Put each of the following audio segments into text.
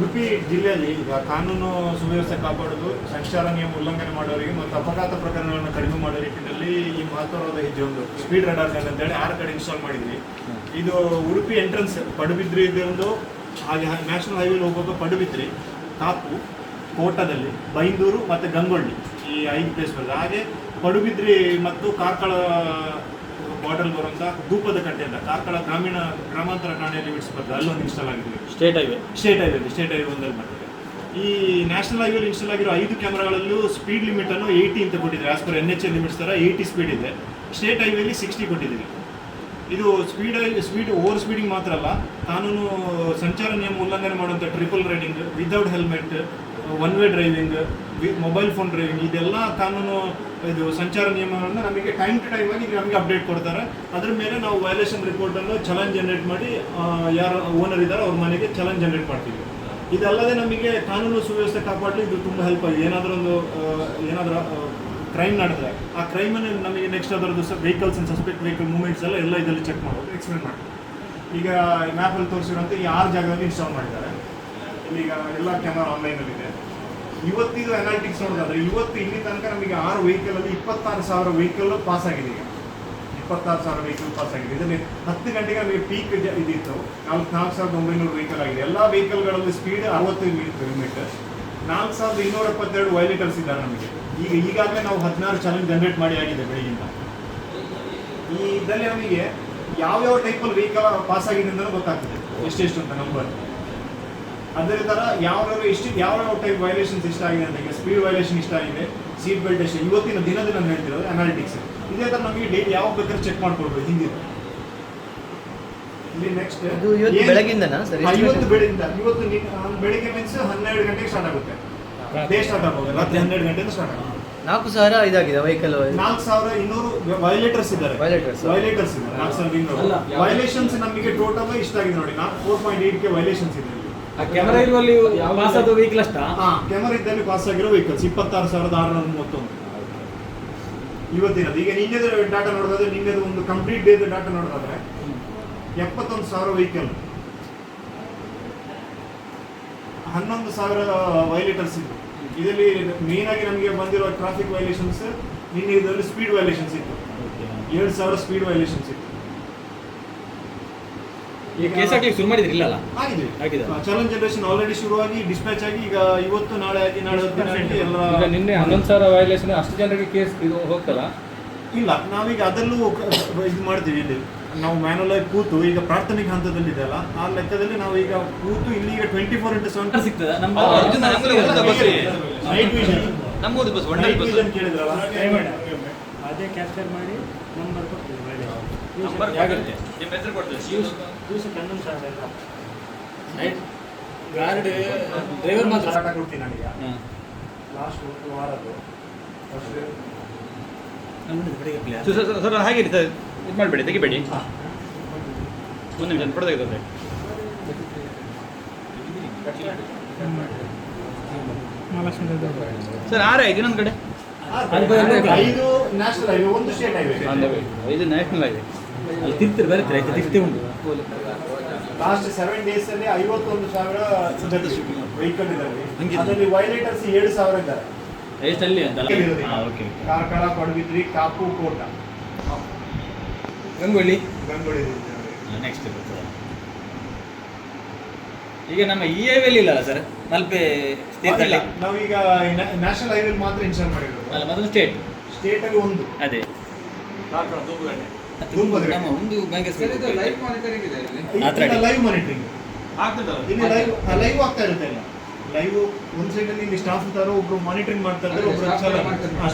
ಉಡುಪಿ ಜಿಲ್ಲೆಯಲ್ಲಿ ಈಗ ಕಾನೂನು ಸುವ್ಯವಸ್ಥೆ ಕಾಪಾಡೋದು, ಸಂಚಾರ ನಿಯಮ ಉಲ್ಲಂಘನೆ ಮಾಡೋರಿಗೆ ಮತ್ತು ಅಪಘಾತ ಪ್ರಕರಣಗಳನ್ನು ಕಡಿಮೆ ಮಾಡೋ ನಿಟ್ಟಿನಲ್ಲಿ ಈ ಮಹತ್ವವಾದ ಹೆಜ್ಜೆ ಒಂದು ಸ್ಪೀಡ್ ರಡಾರ್ ಗನ್ ಅಂತೇಳಿ 6 ಕಡೆ ಇನ್ಸ್ಟಾಲ್ ಮಾಡಿದ್ವಿ. ಇದು ಉಡುಪಿ ಎಂಟ್ರೆನ್ಸ್ ಪಡುಬಿದ್ರಿ ಇದೊಂದು, ಹಾಗೆ ನ್ಯಾಷನಲ್ ಹೈವೇಲಿ ಹೋಗುವಾಗ ಪಡುಬಿದ್ರಿ, ಕಾಪು, ಕೋಟದಲ್ಲಿ, ಬೈಂದೂರು ಮತ್ತು ಗಂಗೊಳ್ಳಿ ಈ 5 ಪ್ಲೇಸ್ ಬರ್ತದೆ. ಹಾಗೆ ಪಡುಬಿದ್ರಿ ಮತ್ತು ಕಾರ್ಕಳ ಬಾರ್ಡರ್ ಬರುವಂಥ ಧೂಪದ ಕಟ್ಟೆ ಅಂತ ಕಾರ್ಕಳ ಗ್ರಾಮಾಂತರ ಠಾಣೆಯಲ್ಲಿ ಬಿಡಿಸ್ಬರ್ತದೆ, ಅಲ್ಲೊಂದು ಇನ್ಸ್ಟಾಲ್ ಆಗಿದೆ. ಸ್ಟೇಟ್ ಹೈವೇ ಒಂದಲ್ಲಿ ಬರ್ತದೆ. ಈ ನ್ಯಾಷನಲ್ ಹೈವೇಲಿ ಇನ್ಸ್ಟಾಲ್ ಆಗಿರೋ 5 ಕ್ಯಾಮ್ರಾಗಳಲ್ಲೂ ಸ್ಪೀಡ್ ಲಿಮಿಟನ್ನು 80 ಅಂತ ಕೊಟ್ಟಿದ್ದಾರೆ. ಆಸ್ ಪರ್ NHA ಲಿಮಿಟ್ಸ್ ಥರ 80 ಸ್ಪೀಡ್ ಇದೆ. ಸ್ಟೇಟ್ ಹೈವೇಲಿ 60 ಕೊಟ್ಟಿದ್ದೀವಿ. ಇದು ಸ್ಪೀಡ್ ಓವರ್ ಸ್ಪೀಡಿಂಗ್ ಮಾತ್ರ ಅಲ್ಲ, ಕಾನೂನು ಸಂಚಾರ ನಿಯಮ ಉಲ್ಲಂಘನೆ ಮಾಡುವಂಥ triple riding, without helmet, one way driving, mobile phone driving, ಇದೆಲ್ಲ ಕಾನೂನು ಇದು ಸಂಚಾರ ನಿಯಮಗಳನ್ನು ನಮಗೆ ಟೈಮ್ ಟು ಟೈಮ್ ಆಗಿ ನಮಗೆ ಅಪ್ಡೇಟ್ ಕೊಡ್ತಾರೆ. ಅದ್ರ ಮೇಲೆ ನಾವು ವೈಲೇಷನ್ ರಿಪೋರ್ಟನ್ನು ಚಲನ್ ಜನರೇಟ್ ಮಾಡಿ ಯಾರು ಓನರ್ ಇದ್ದಾರೆ ಅವ್ರ ಮನೆಗೆ ಚಲನ್ ಜನರೇಟ್ ಮಾಡ್ತೀವಿ. ಇದಲ್ಲದೆ ನಮಗೆ ಕಾನೂನು ಸುವ್ಯವಸ್ಥೆ ಕಾಪಾಡಲಿ ಇದು ತುಂಬ ಹೆಲ್ಪ್ ಆಗಿದೆ. ಏನಾದರೂ ಕ್ರೈಮ್ ನಡೆದ್ರೆ ಆ ಕ್ರೈಮನ್ನು ನಮಗೆ ನೆಕ್ಸ್ಟ್ ಅದರದ್ದು vehicles and suspect vehicle movements ಎಲ್ಲ ಇದರಲ್ಲಿ ಚೆಕ್ ಮಾಡೋದು, ಎಕ್ಸ್ಪ್ಲೇನ್ ಮಾಡಿ. ಈಗ ಮ್ಯಾಪಲ್ಲಿ ತೋರಿಸಿರುವಂತೆ ಈ 6 ಜಾಗದಲ್ಲಿ ಇನ್ಸ್ಟಾಲ್ ಮಾಡಿದ್ದಾರೆ. ಈಗ ಎಲ್ಲ ಕ್ಯಾಮರಾ ಆನ್ಲೈನಲ್ಲಿದೆ. ಇವತ್ತಿದು ಅನಾಲಿಟಿಕ್ಸ್ ನೋಡೋದಾದ್ರೆ ಇವತ್ತು ಇಲ್ಲಿ ತನಕ ನಮಗೆ 6 ವೆಹಿಕಲಲ್ಲಿ 26,000 ವೆಹಿಕಲ್ ಪಾಸ್ ಆಗಿದೆ. ಈಗ 26,000 ವೆಹಿಕಲ್ ಪಾಸ್ ಆಗಿದೆ. ಇದರಲ್ಲಿ 10 ಗಂಟೆಗೆ ನಮಗೆ ಪೀಕ್ ಇದಿತ್ತು, 4,900 ವೆಹಿಕಲ್ ಆಗಿದೆ. ಎಲ್ಲ ವೆಹಿಕಲ್ಗಳಲ್ಲಿ ಸ್ಪೀಡ್ 60 ಕಿಲೋಮೀಟರ್. 4,272 ವೈಲೇಟರ್ಸ್ ಇದ್ದಾರೆ ನಮಗೆ. ಈಗಾಗಲೇ ನಾವು 16 ಚಾಲೆಂಜ್ ಜನರೇಟ್ ಮಾಡಿ ಆಗಿದೆ ಬೆಳಗಿಂದ. ಈ ಇದರಲ್ಲಿ ನಮಗೆ ಯಾವ್ಯಾವ ಟೈಪಲ್ಲಿ ವೆಹಿಕಲ್ ಪಾಸ್ ಆಗಿದೆ ಅಂತಲೂ ಗೊತ್ತಾಗ್ತದೆ, ಎಷ್ಟೆಷ್ಟು ಅಂತ ನಂಬರ್. ಅದೇ ಥರ ಯಾವ ಟೈಪ್ ವೈಲೇಷನ್ಸ್ ಇಷ್ಟ ಆಗಿದೆ ಅಂತ. ಈಗ ಸ್ಪೀಡ್ ವೈಲೇಷನ್ ಇಷ್ಟ ಆಗಿದೆ, ಸೀಟ್ ಬೆಲ್ಟ್ ಎಷ್ಟು, ಇವತ್ತಿನ ದಿನ ಹೇಳ್ತಿರೋದು ಅನಾಲಿಟಿಕ್ಸ್. ಇದೇ ಥರ ನಮಗೆ ಡೇಟ್ ಯಾವಾಗ ಬೇಕಾದ್ರೆ ಚೆಕ್ ಮಾಡ್ಕೊಳ್ಬೋದು ಹಿಂದಿನ. ಇಲ್ಲಿ ನೆಕ್ಸ್ಟ್ ಬೆಳಗಿಂದನಾ ಸರ್? ಇವತ್ತು ಬೆಳಿಗ್ಗೆ ಮೀನ್ಸ್ 12 ಗಂಟೆಗೆ ಸ್ಟಾರ್ಟ್ ಆಗುತ್ತೆ. ಡೇ ಸ್ಟಾರ್ಟ್ ಆಗೋದು ರಾತ್ರಿ 12 ಗಂಟೆಯಿಂದ ಸ್ಟಾರ್ಟ್ ಆಗುತ್ತೆ. 4,000 ಇದಾಗಿದೆ ವೆಹಿಕಲ್. 4,200 ವೈಲೇಟರ್ಸ್ ಇದ್ದಾರೆ. 4,200 ವೈಲೇಷನ್ಸ್ ನಮಗೆ ಟೋಟಲ್ ಇಷ್ಟ ಆಗಿದೆ ನೋಡಿ. 4.8 ವೈಲೇಷನ್ಸ್ ಇದೆ. ಕ್ಯಾಮರಾ ಇರುವಲ್ಲಿ ಪಾಸ್ ಆದ ವೆಹಿಕಲ್ ಅಷ್ಟಾ? ಕ್ಯಾಮರಾ ಇದ್ದಲ್ಲಿ ಪಾಸ್ ಆಗಿರೋ ವೆಹಿಕಲ್ಸ್ 26,631 ಇವತ್ತಿನದು. ಈಗ ನಿನ್ನೆದು ಡಾಟಾ ನೋಡೋದಾದ್ರೆ, ನಿನ್ನೆದು ಒಂದು ಕಂಪ್ಲೀಟ್ ಡೇದ ಡಾಟಾ ನೋಡೋದಾದ್ರೆ 71,000 ವೆಹಿಕಲ್, 11,000 ವೈಲೇಟರ್ಸ್ ಇತ್ತು. ಇದರಲ್ಲಿ ಮೇನ್ ಆಗಿ ನಮಗೆ ಬಂದಿರೋ ಟ್ರಾಫಿಕ್ ವೈಲೇಷನ್ಸ್, ನಿನ್ನೆ ಇದರಲ್ಲಿ ಸ್ಪೀಡ್ ವೈಲೇಷನ್ಸ್ ಇತ್ತು, 7,000 ಸ್ಪೀಡ್ ವೈಲೇಷನ್ಸ್ ಇತ್ತು. ಈ ಕೇಸ್ ಹಾಕಲಿಕ್ಕೆ ಶುರು ಮಾಡಿದ್ರಿಲ್ಲ? ಆಗಿದೆ. ಚಲನ್ ಜನರೇಷನ್ ಆಲ್ರೆಡಿ ಶುರುವಾಗಿ ಡಿಸ್ಪ್ಯಾಚ್ ಆಗಿ ಈಗ ಇವತ್ತು ನಾಳೆ ಆಗಿ ನಾಳೆ ಎಲ್ಲ. ನಿನ್ನೆ 11,000 ವೈಲೇಷನ್ ಅಷ್ಟು ಜನರಿಗೆ ಕೇಸ್ ಇದು ಹೋಗ್ತಲ್ಲ? ಇಲ್ಲ, ನಾವೀಗ ಅದರಲ್ಲೂ ಇದು ಮಾಡ್ತೀವಿ. ಇಲ್ಲಿ ನಾವು ಮ್ಯಾನುವಲ್ ಆಗಿ ಕೂತು ಈಗ ಪ್ರಾಥಮಿಕ ಹಂತದಲ್ಲಿ ಇದೆಯಲ್ಲ ಆ ಲೆಕ್ಕದಲ್ಲಿ ನಾವು ಈಗ ಕೂತು ಇಲ್ಲಿ ಈಗ 24/7 ಸಿಗ್ತದೆ. ನೈಟ್ ವಿಷನ್ ಕೇಳಿದ್ರಲ್ಲ, ಅದೇ ಕ್ಯಾಪ್ಚರ್ ಮಾಡಿ ನಂಬರ್ ಕೊಡ್ತೀವಿ. ಡ್ರೈವರ್ ಮಾತ್ರ ಡಾಟಾ ಕೊಡ್ತೀನಿ ನನಗೆ ಲಾಸ್ಟ್ ಒಂದು ವಾರದ್ದು. ಸರ್ ಹಾಗೆ ಸರ್ ಇದು ಮಾಡಬೇಡಿ, ತೆಗಿಬೇಡಿ. ಒಂದು ನಿಮಿಷ ಫೋಟೋ ತೆಗೆದ್ರೆ ಸರ್ 6 ಆಯ್ತು. ಇನ್ನೊಂದು ಕಡೆ 5 ನ್ಯಾಷನಲ್ ಹೈವೇ, 1 ಸ್ಟೇಟ್ ಹೈವೇ. ಇದು ನ್ಯಾಷನಲ್ ಹೈವೇ. ಅಲ್ಲಿ ತಿರ್ತಿರು ಬರುತ್ತೆ, ಆಯ್ತು ತಿರ್ತಿ ಉಂಟು. ಲಾಸ್ಟ್ 7 days ಅಲ್ಲಿ 51,000 ವೆಹಿಕಲ್ ಇದ್ದಾರೆ. ಅದರಲ್ಲಿ ವೈಲೇಟರ್ಸ್ 7,000 ಇದ್ದಾರೆ. ಎಷ್ಟಲ್ಲಿ ಅಂತ ಕಾರ್ಕಳ, ಪಡುಬಿದ್ರಿ, ಕಾಪು, ಕೋಟ, ಗಂಗೊಳ್ಳಿ. ನೆಕ್ಸ್ಟ್ ಈಗ ನಮ್ಮ ಈ ಹೈವೇಲಿ ಇಲ್ಲ ಸರ್, ಮಲ್ಪೆ ನಾವೀಗ ನ್ಯಾಷನಲ್ ಹೈವೇ ಮಾತ್ರ ಇನ್ಸ್ಟಾಲ್ ಮಾಡಿರೋದು. ಅಲ್ಲ, ಮೊದಲು ಸ್ಟೇಟ್ ಅಲ್ಲಿ ಒಂದು ಅದೇ ನಮ್ಮ ಒಂದು ಲೈವ್ ಮಾನಿಟರಿಂಗ್ ಲೈವ್ ಆಗ್ತಾ ಇರುತ್ತೆ. ಇಲ್ಲ ಲೈವ್ ಒಂದು ಸೈಡಲ್ಲಿ ಇಲ್ಲಿ ಸ್ಟಾಫ್ ಇರ್ತಾರೋ, ಒಬ್ರು ಮಾನಿಟರಿಂಗ್ ಮಾಡ್ತಾ ಇದ್ದಾರೆ, ಒಬ್ರು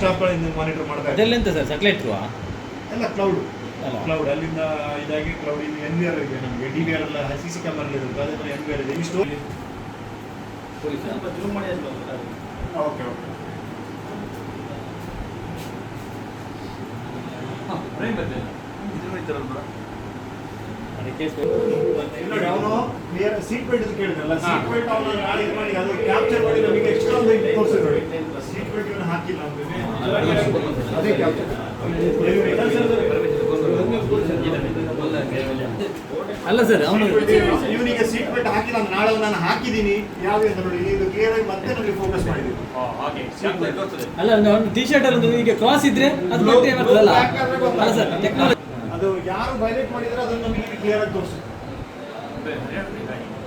ಸ್ಟಾಫ್ಗಳಿಂದ ಮಾನಿಟರ್ ಮಾಡ್ತಾರೆ. ಅದೆಲ್ಲ ಸರ್ ಸೆಟಲೈಟ್ ಎಲ್ಲ ಕ್ಲೌಡ್ ಅಲ್ಲಿಂದ ಇದಾಗಿ ಕ್ಲೌಡ್. ಇಲ್ಲಿ NVR ಇದೆ ನಮಗೆ, DVR ಎಲ್ಲ CC ಕ್ಯಾಮರಾ ಇರುತ್ತೆ, ಅದೇ NVR ಇದೆ. ಇಷ್ಟು ಓಕೆ ನೋಡಿ, ಅವನು ಸೀಟ್ ಬೆಲ್ಟ್ ಕೇಳಿದ್ರಲ್ಲ, ಸೀಟ್ ಬೆಲ್ಟ್ ಅವನು ನಾಳೆ ಇದು ಮಾಡಿ ಅದು ಕ್ಯಾಪ್ಚರ್ ಮಾಡಿ ನಮಗೆ ಎಕ್ಸ್ಟ್ರಾ ಒಂದು ತೋರಿಸಿ ನೋಡಿ. ಸೀಟ್ ಬೆಲ್ಟ್ ಹಾಕಿಲ್ಲ ಅಂದ್ರೆ ಅದೇ ಕ್ಯಾಪ್ಚರ್ ಅಲ್ಲ ಸರ್ ಅವನು ಇವನಿಗೆ ಸೀಟ್ ಬೆಲ್ಟ್ ಹಾಕಿಲ್ಲ, ನಾಳೆ ನಾನು ಹಾಕಿದ್ದೀನಿ ಯಾವ ಅಂತ ನೋಡಿ, ಇದು ಕ್ಲಿಯರ್ ಆಗಿ ಮತ್ತೆ ನಮಗೆ ಫೋಕಸ್ ಮಾಡಿದ್ದೀವಿ. ಅಲ್ಲ ಅವನು ಟಿ ಶರ್ಟ್ ಅಲ್ಲಿ ಈಗ ಕ್ರಾಸ್ ಇದ್ರೆ ಅದು ಗೊತ್ತೇ ಬರ್ತದಲ್ಲ. ಅಲ್ಲ ಸರ್ ಟೆಕ್ನಾಲಜಿ ಅದು ಯಾರು ವೈಲೇಟ್ ಮಾಡಿದ್ರೆ ಅದನ್ನು ನಮಗೆ ಕ್ಲಿಯರ್ ಆಗಿ ತೋರಿಸುತ್ತೆ.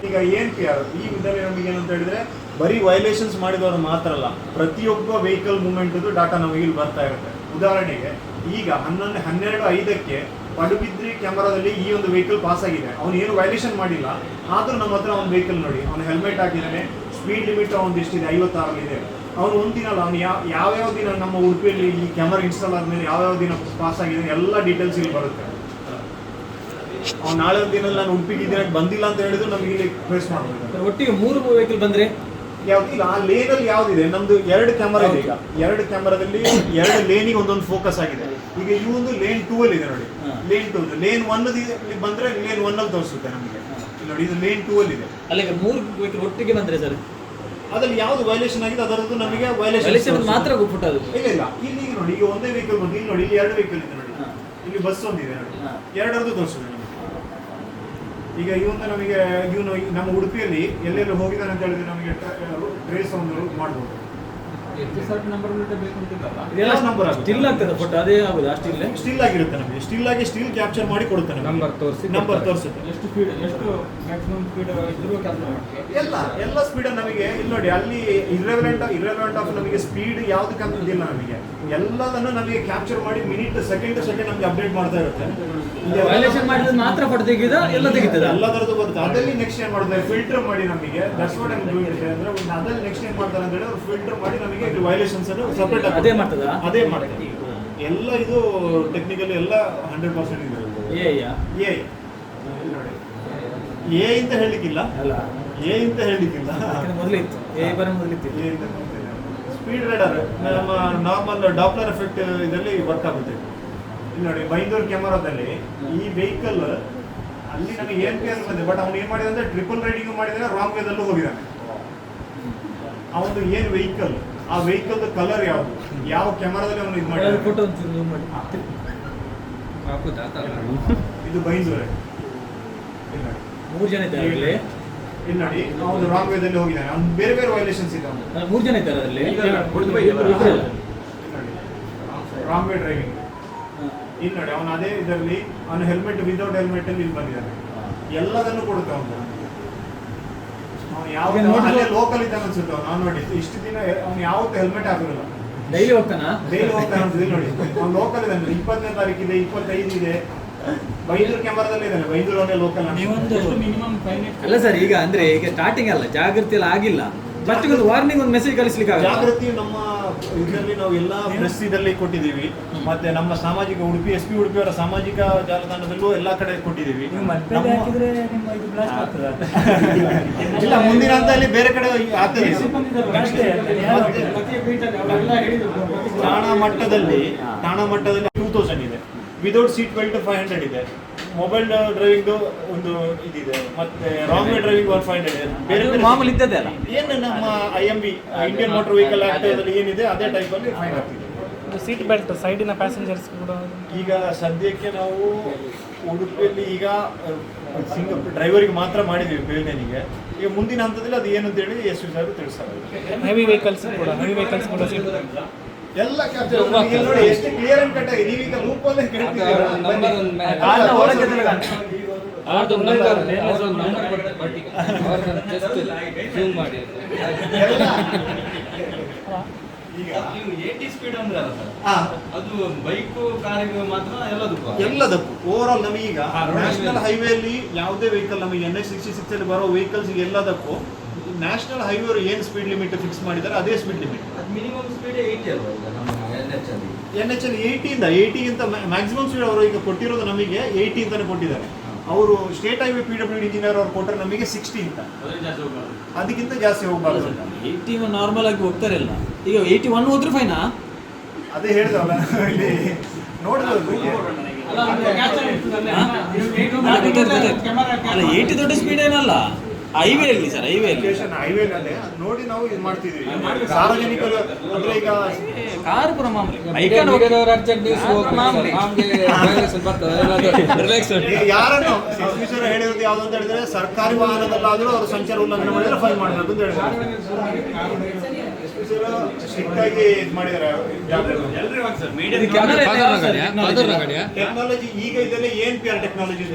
ಈಗ ಏನ್ ಕ್ಲಿಯರ್ ಈ ವಿಧದಲ್ಲಿ ನಮಗೆ ಏನಂತ ಹೇಳಿದ್ರೆ ಬರೀ ವೈಲೇಷನ್ಸ್ ಮಾಡಿದವರು ಮಾತ್ರ ಅಲ್ಲ, ಪ್ರತಿಯೊಬ್ಬ ವೆಹಿಕಲ್ ಮೂವ್ಮೆಂಟ್ ಡಾಟಾ ನಮಗೆ ಇಲ್ಲಿ ಬರ್ತಾ ಇರುತ್ತೆ. ಉದಾಹರಣೆಗೆ ಈಗ 12:05ಕ್ಕೆ ಪಡುಬಿದ್ರಿ ಕ್ಯಾಮರಾದಲ್ಲಿ ಈ ಒಂದು ವೆಹಿಕಲ್ ಪಾಸ್ ಆಗಿದೆ, ಅವನು ಏನು ವೈಲೇಷನ್ ಮಾಡಿಲ್ಲ, ಆದ್ರೂ ನಮ್ಮ ಹತ್ರ ಒಂದು ವೆಹಿಕಲ್ ನೋಡಿ, ಅವನು ಹೆಲ್ಮೆಟ್ ಹಾಕಿದ್ದಾನೆ, ಸ್ಪೀಡ್ ಲಿಮಿಟ್ ಅವನು ಎಷ್ಟಿದೆ 56 ಇದೆ. ಅವನು ಒಂದಿನ ಅಲ್ಲ, ಅವನು ಯಾವ್ಯಾವ ದಿನ ನಮ್ಮ ಉಡುಪಿಯಲ್ಲಿ ಈ ಕ್ಯಾಮರಾ ಇನ್ಸ್ಟಾಲ್ ಆದ್ಮೇಲೆ ಯಾವ್ಯಾವ ದಿನ ಪಾಸ್ ಆಗಿದೆ ಎಲ್ಲ ಡೀಟೇಲ್ಸ್ ಇಲ್ಲಿ ಬರುತ್ತೆ. ಅವ್ನು ನಾಳೆ ಒಂದು ದಿನ ನಾನು ಉಡುಪಿಗೆ ದಿನಕ್ಕೆ ಬಂದಿಲ್ಲ ಅಂತ ಹೇಳಿದ್ರು ನಮಗೆ ಇಲ್ಲಿ ಪ್ರೆಸ್ ಮಾಡ್ಬೇಕು. ಒಟ್ಟಿಗೆ 3 ವೆಹಿಕಲ್ ಬಂದ್ರೆ ಯಾವ್ದಿಲ್ಲ ಆ ಲೇನಲ್ಲಿ ಯಾವ್ದಿದೆ, ನಮ್ದು 2 ಕ್ಯಾಮರಾ ಇದೆ. ಈಗ 2 ಕ್ಯಾಮರಾದಲ್ಲಿ 2 ಲೇನಿಗೆ ಒಂದೊಂದು ಫೋಕಸ್ ಆಗಿದೆ. ಈಗ ಈ ಒಂದು ಲೇನ್ 2 ಅಲ್ಲಿ ಇದೆ ನೋಡಿ, ಲೇನ್ 2 ಲೇನ್ 1 ಬಂದ್ರೆ ಲೇನ್ 1 ಅಲ್ಲಿ ತೋರಿಸುತ್ತೆ ನಮಗೆ. ಇಲ್ಲಿ ನೋಡಿ ಇದು ಲೇನ್ 2 ಅಲ್ಲಿ ಇದೆ. ಅಲ್ಲಿಗ 3 ವೆಹಿಕಲ್ ಒಟ್ಟಿಗೆ ಬಂದ್ರೆ ಸರ್ ಅದ್ರಲ್ಲಿ ಯಾವ್ದು ವೈಲೇಷನ್ ಆಗಿದೆ ಅದರದ್ದು ನಮಗೆ ವೈಲೇಷನ್ ಮಾತ್ರ ಫೋಟೋ ಅದು. ಇಲ್ಲ ಇಲ್ಲಿ ಈಗ ನೋಡಿ, ಈಗ ಒಂದೇ ವೆಹಿಕಲ್ ಬಂದು ಇಲ್ಲಿ ನೋಡಿ, ಇಲ್ಲಿ 2 ವೆಹಿಕಲ್ ಇದೆ ನೋಡಿ, ಇಲ್ಲಿ ಬಸ್ ಒಂದಿದೆ ನೋಡಿ, 2ರದ್ದು ತೋರಿಸುತ್ತೆ ನಮಗೆ. ಈಗ ಇವನು ನಮಗೆ ಇವನು ನಮ್ಮ ಉಡುಪಿಯಲ್ಲಿ ಎಲ್ಲೆಲ್ಲಿ ಹೋಗಿದ್ದಾನೆ ಅಂತ ಹೇಳಿದ್ರೆ ನಮಗೆ ಟ್ರೇಸ್ ಒಂದು ಮಾಡ್ಬೋದು. ನಂಬರ್ ಸ್ಟಿಲ್ ಆಗ್ತದೆ ಫೋಟೋ ಅದೇ ಆಗುದು ಅಷ್ಟಿಲ್ಲ ಸ್ಟಿಲ್ ಆಗಿರುತ್ತೆ ನಮಗೆ, ಸ್ಟಿಲ್ ಆಗಿ ಸ್ಟಿಲ್ ಕ್ಯಾಪ್ಚರ್ ಮಾಡಿ ಕೊಡುತ್ತೆ ನಂಬರ್ ತೋರಿಸುತ್ತೆ. ಎಷ್ಟು ಸ್ಪೀಡ್, ಎಷ್ಟು ಮ್ಯಾಕ್ಸಿಮಮ್ ಸ್ಪೀಡ್ ಇದ್ರೂ ಕ್ಯಾಪ್ಚರ್ ಮಾಡ್ತೀವಿ. ಎಲ್ಲ ಸ್ಪೀಡ್ ನಮಗೆ ಇಲ್ಲಿ ನೋಡಿ, ಅಲ್ಲಿ ಇರ್ರೆಲೆವೆಂಟ್ ಆಫ್ ನಮಗೆ ಸ್ಪೀಡ್ ಯಾವ್ದು ಕಂತಿಲ್ಲ, ನಮಗೆ ಎಲ್ಲದನ್ನು ನಮಗೆ ಕ್ಯಾಪ್ಚರ್ ಮಾಡಿ ಮಿನಿಟ್ ಸೆಕೆಂಡ್ ನಮಗೆ ಅಪ್ಡೇಟ್ ಮಾಡ್ತಾ ಇರುತ್ತೆ. ವೈಲೇಷನ್ ಮಾಡಿದ್ರೆ ಮಾತ್ರ ಫೋಟೋ ತೆಗೆದ ಎಲ್ಲ ತೆಗಿತದೆ, ಎಲ್ಲದರದ್ದು ಬರುತ್ತೆ. ಅದಲ್ಲಿ ನೆಕ್ಸ್ಟ್ ಏನ್ ಮಾಡ್ತಾರೆ, ಫಿಲ್ಟರ್ ಮಾಡಿ ನಮಗೆ ದಟ್ಸ್ ವಾಟ್ ಐ ಡೂಯಿಂಗ್ ಅಂದ್ರೆ ಅದಲ್ಲಿ ನೆಕ್ಸ್ಟ್ ಏನ್ ಮಾಡ್ತಾರೆ ಅಂತ ಹೇಳಿದ್ರೆ ಫಿಲ್ಟರ್ ಮಾಡಿ ನಮಗೆ ವೈಲೇಷನ್ಸ್ ಅನ್ನು ಸಪರೇಟ್ ಅದೇ ಮಾಡ್ತದ ಅದೇ ಮಾಡ್ತಾರೆ. ಎಲ್ಲ ಇದು ಟೆಕ್ನಿಕಲಿ ಎಲ್ಲ 100% ಇದೆ. ಎ ಅಂತ ಹೇಳಲಿಕ್ಕಿಲ್ಲ, ಎ ಅಂತ ಹೇಳಲಿಕ್ಕಿಲ್ಲ, ಮೊದಲಿತ್ತು ಸ್ಪೀಡ್ ರೈಡರ್ ನಮ್ಮ ನಾರ್ಮಲ್ ಡಾಪ್ಲರ್ ಎಫೆಕ್ಟ್ ಇದರಲ್ಲಿ ವರ್ಕ್ ಆಗುತ್ತೆ. ಇಲ್ಲಿ ನೋಡಿ ಬೈಂದೂರು ಕ್ಯಾಮರಾದಲ್ಲಿ ಈ ವೆಹಿಕಲ್ ಅಲ್ಲಿ ನಮಗೆ ಏನ್ ಕೇಸ್ ಬಂದಿದೆ, ಬಟ್ ಅವ್ನು ಏನ್ ಮಾಡಿದ ಅಂದ್ರೆ ಟ್ರಿಪಲ್ ರೈಡಿಂಗ್ ಮಾಡಿದ್ರೆ ರಾಂಗ್ ವೇದಲ್ಲೂ ಹೋಗಿದ್ದಾನೆ. ಅವನು ಏನ್ ವೆಹಿಕಲ್, ಆ ವೆಹಿಕಲ್ ಕಲರ್ ಯಾವುದು, ಯಾವ ಕ್ಯಾಮರಾದಲ್ಲಿ ಅವನು ಇದು ಮಾಡಿದ ಫೋಟೋ ಇದು ಬೈಂದೂರೇ. 3 ಜನ ಇದ್ದಾರೆ ಇಲ್ಲಿ ನೋಡಿ ಅವನು ರಾಂಗ್ ವೇದಲ್ಲಿ ಹೋಗಿದ್ದಾನೆ, ಅವ್ನು ಬೇರೆ ಬೇರೆ ವೈಲೇಷನ್ಸ್ ಇದೆ. 3 ಜನ ಇದ್ದಾರೆ ಅದರಲ್ಲಿ ರಾಂಗ್ ವೇ ಡ್ರೈವಿಂಗ್. ಇಲ್ಲಿ ನೋಡಿ ಅವನು ಅದೇ ಇದರಲ್ಲಿ ಅವನು ಹೆಲ್ಮೆಟ್ ವಿದೌಟ್ ಹೆಲ್ಮೆಟ್ ಅಲ್ಲಿ ಇಲ್ಲಿ ಬಂದಿದ್ದಾನೆ, ಎಲ್ಲದನ್ನು ಕೊಡುತ್ತೆ ಅವನು. ಅವನು ಯಾವ ಅಲ್ಲೇ ಲೋಕಲ್ ಇದ್ದಾನೆ ಅನ್ಸುತ್ತೆ ಅವನು. ಅವ್ನು ನೋಡಿ ಇಷ್ಟು ದಿನ ಅವ್ನು ಯಾವತ್ತೂ ಹೆಲ್ಮೆಟ್ ಹಾಕಿರಲ್ಲ, ಡೈಲಿ ಹೋಗ್ತಾನೆ ಅನ್ಸುತ್ತೆ. ನೋಡಿ ಅವ್ನು ಲೋಕಲ್ ಇದ್ದಾನೆ, 20ನೇ ತಾರೀಕಿದೆ, 25 ಇದೆ, ಬೈಂದೂರು ಕ್ಯಾಮರಾದಲ್ಲಿ ಇದ್ದಾನೆ, ಬೈಂದೂರಲ್ಲೇ ಲೋಕಲ್. ಮಿನಿಮಮ್ 5 ಅಲ್ಲ ಸರ್, ಈಗ ಅಂದ್ರೆ ಈಗ ಸ್ಟಾರ್ಟಿಂಗ್ ಅಲ್ಲ, ಜಾಗೃತಿ ಎಲ್ಲ ಆಗಿಲ್ಲ, ಫಸ್ಟ್ ಒಂದು ವಾರ್ನಿಂಗ್ ಒಂದು ಮೆಸೇಜ್ ಕಳಿಸ್ಲಿಕ್ಕೆ ಆಗಲ್ಲ. ಜಾಗೃತಿ ನಮ್ಮ ಇದರಲ್ಲಿ ನಾವು ಎಲ್ಲ ಪ್ರೆಸ್ ಇದರಲ್ಲಿ ಕೊಟ್ಟಿದ್ದೀವಿ, ಮತ್ತೆ ನಮ್ಮ ಸಾಮಾಜಿಕ ಉಡುಪಿ SP ಉಡುಪಿಯವರ ಸಾಮಾಜಿಕ ಜಾಲತಾಣದಲ್ಲೂ ಎಲ್ಲಾ ಕಡೆ ಕೊಟ್ಟಿದ್ದೀವಿ. ಇಲ್ಲ ಮುಂದಿನ ಹಂತದಲ್ಲಿ ಬೇರೆ ಕಡೆ ಆಗ್ತದೆ. ಠಾಣಾ ಮಟ್ಟದಲ್ಲಿ 2000 ಇದೆ, ವಿದೌಟ್ ಸೀಟ್ ಬೆಲ್ಟ್ 500 ಇದೆ, ಮೊಬೈಲ್ ಡ್ರೈವಿಂಗ್ ಒಂದು ಇದಿದೆ, ಮತ್ತೆ ರಾಂಗ್ ವೇ ಡ್ರೈವಿಂಗ್ 500 ಇದೆ. ಬೇರೆ ಮಾಮೂಲಿ ಇದ್ದದೆ ಅಲ್ಲ, ಏನು ನಮ್ಮ IMV Indian motor vehicle act ಅಲ್ಲಿ ಏನಿದೆ ಅದೇ ಟೈಪ್ ಅಲ್ಲಿ ಫೈನ್ ಆಗ್ತಿದೆ. ಸೀಟ್ ಬೆಲ್ಟ್ ಸೈಡಿನ ಪ್ಯಾಸೆಂಜರ್ಸ್ ಕೂಡ ಈಗ ಸದ್ಯಕ್ಕೆ ನಾವು ಉಡುಪಿಯಲ್ಲಿ ಈಗ ಡ್ರೈವರಿಗೆ ಮಾತ್ರ ಮಾಡಿದ್ದೀವಿ, ಬೇಲ್ನೇನಿಗೆ. ಈಗ ಮುಂದಿನ ಹಂತದಲ್ಲಿ ಅದು ಏನು ಅಂತ ಹೇಳಿ SP ಸರ್ ತಿಳಿಸ್ತಾರೆ. ಹೆವಿ ವೆಹಿಕಲ್ಸ್ ಕೂಡ ಎಲ್ಲ ಕ್ಯಾಪ್ಚರ್ ನೋಡಿ, ಎಷ್ಟು ಕ್ಲಿಯರ್ ಅಂಡ್ ಕಟ್ ಆಗಿದೆ. ನೀವೀಗ ಲೂಪ್ ಅಲ್ಲೇ ಕೇಳ್ತಿದ್ದೀರಾ, ಈಗ 80 ಸ್ಪೀಡ್ ಅಂದ್ರೆ ಅದು ಬೈಕ್ ಕಾರಿಗೆ ಮಾತ್ರ ಎಲ್ಲದಕ್ಕೂ ಓವರ್ ಆಲ್ ನಮಗೀಗ ನ್ಯಾಷನಲ್ ಹೈವೇಲಿ ಯಾವುದೇ ವೆಹಿಕಲ್ ನಮಗೆ NH-66 ಅಲ್ಲಿ ಬರೋ ವೆಹಿಕಲ್ಸ್ ಎಲ್ಲದಕ್ಕೂ ನ್ಯಾಷನಲ್ ಹೈವೇ ಏನು ಸ್ಪೀಡ್ ಲಿಮಿಟ್ ಫಿಕ್ಸ್ ಮಾಡಿದ್ದಾರೆ ಅದೇ ಸ್ಪೀಡ್ ಲಿಮಿಟ್. ಮಿನಿಮಮ್ ಸ್ಪೀಡ್ 80 ಅಲ್ವಾ ಈಗ ನಮ್ಮ NH ಅಲ್ಲಿ 80ಗಿಂತ ಮ್ಯಾಕ್ಸಿಮಮ್ ಸ್ಪೀಡ್ ಅವರು ಈಗ ಕೊಟ್ಟಿರೋದು ನಮಗೆ 80 ಅಂತಾನೆ ಕೊಟ್ಟಿದ್ದಾರೆ. ಅವರು ಸ್ಟೇಟ್ ಹೈವೇ PWD ಇಂಜಿನಿಯರ್ ಅವ್ರು ಕೊಟ್ಟರೆ ನಮಗೆ 60 ಅಂತ, ಅದಕ್ಕಿಂತ ಜಾಸ್ತಿ ಹೋಗಬಾರ್ದು. 80 ನಾರ್ಮಲ್ ಆಗಿ ಹೋಗ್ತಾರೆ ಇಲ್ಲ, ಈಗ 81 ಹೋದ್ರೆ ಫೈನಾ? ಅದೇ ಹೇಳಿದವಲ್ಲ ಇಲ್ಲಿ ನೋಡಿದ್ರು. ಅಲ್ಲ 80 ದೊಡ್ಡ ಸ್ಪೀಡ್ ಏನಲ್ಲ, ಹೈವೇಲಿ ಸರ್, ಹೈವೇಲಿ ಹೈವೇನಲ್ಲೇ ಅದು ನೋಡಿ ನಾವು ಇದು ಮಾಡ್ತಿದ್ವಿ. ಸಾರ್ವಜನಿಕರು ಅಂದ್ರೆ ಈಗ ಕಾರು ಪುರ ಮಾಮೂಲಿ ಯಾರನ್ನು ಆಫೀಸರ್ ಹೇಳಿರೋದು ಯಾವ್ದು ಅಂತ ಹೇಳಿದ್ರೆ ಸರ್ಕಾರಿ ವಾಹನದಲ್ಲಾದ್ರೂ ಅವರು ಸಂಚಾರ ಉಲ್ಲಂಘನೆ ಮಾಡಿದ್ರೆ ಫೈನ್ ಮಾಡಬೇಕು ಅಂತ ಹೇಳಿದ್ರು. ಸ್ಟ್ರಿಕ್ಟ್ ಆಗಿ ಇದು ಮಾಡಿದ್ದಾರೆ. ಕ್ಯಾಮೆರಾ ಟೆಕ್ನಾಲಜಿ ಈಗ ಇದೆಲ್ಲ ANPR ಟೆಕ್ನಾಲಜೀಸ್